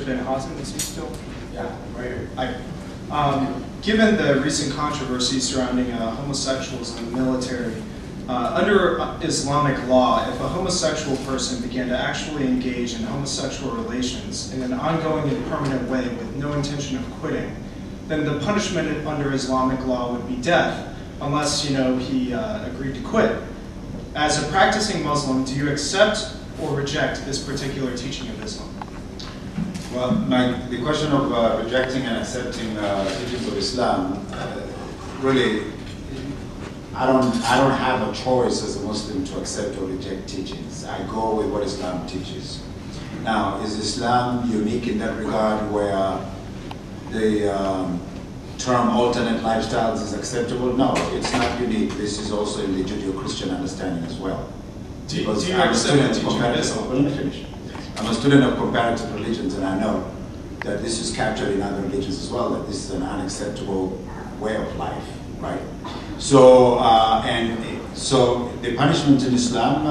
Binhazim, is he still? Yeah, right here. Given the recent controversy surrounding homosexuals in the military, under Islamic law, if a homosexual person began to actually engage in homosexual relations in an ongoing and permanent way with no intention of quitting, then the punishment under Islamic law would be death, unless, he agreed to quit. As a practicing Muslim, do you accept or reject this particular teaching of Islam? Well, the question of rejecting and accepting teachings of Islam, really, I don't have a choice as a Muslim to accept or reject teachings. I go with what Islam teaches. Now, is Islam unique in that regard where the term alternate lifestyles is acceptable? No, it's not unique. This is also in the Judeo-Christian understanding as well. Do you accept the teaching of Islam? Let me finish. I'm a student of comparative religions, and I know that this is captured in other religions as well, that this is an unacceptable way of life, right? So, so the punishment in Islam,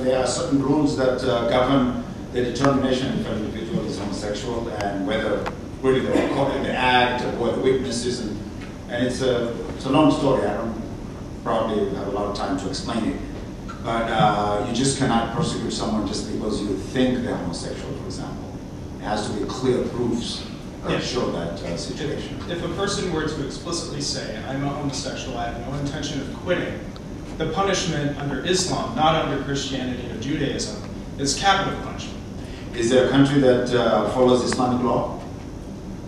there are certain rules that govern the determination if an individual is homosexual and whether really they're caught in the act or what the witnesses, and it's a long story. I don't probably have a lot of time to explain it. But you just cannot prosecute someone just because you think they're homosexual, for example. It has to be clear proofs that show that situation. If a person were to explicitly say, I'm a homosexual, I have no intention of quitting, the punishment under Islam, not under Christianity or Judaism, is capital punishment. Is there a country that follows Islamic law?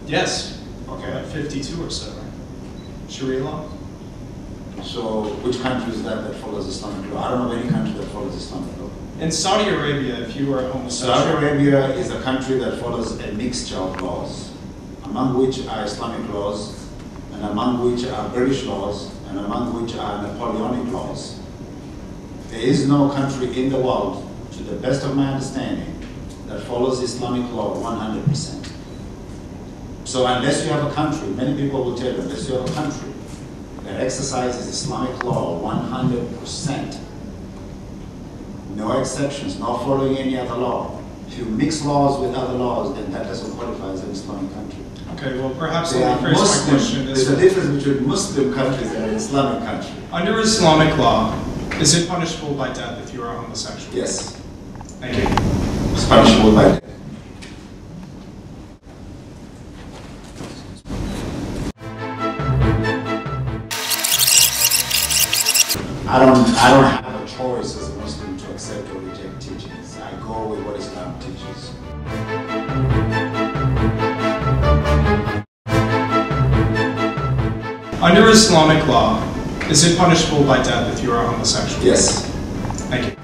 Yes. Okay. About 52 or so, right? Sharia law? So, which country is that follows Islamic law? I don't know any country that follows Islamic law. In Saudi Arabia, if you are homosexual... Saudi Arabia is a country that follows a mixture of laws, among which are Islamic laws, and among which are British laws, and among which are Napoleonic laws. There is no country in the world, to the best of my understanding, that follows Islamic law 100%. So unless you have a country, many people will tell you, unless you have a country that exercises Islamic law 100%, no exceptions, not following any other law. If you mix laws with other laws, then that doesn't qualify as an Islamic country. Okay, well perhaps let me phrase my question this way. There's a difference between Muslim countries and an Islamic country. Under Islamic law, is it punishable by death if you are homosexual? Yes. Thank you. It's punishable by death. I don't have a choice as a Muslim to accept or reject teachings. I go with what Islam teaches. Under Islamic law, is it punishable by death if you are homosexual? Yes. Thank you.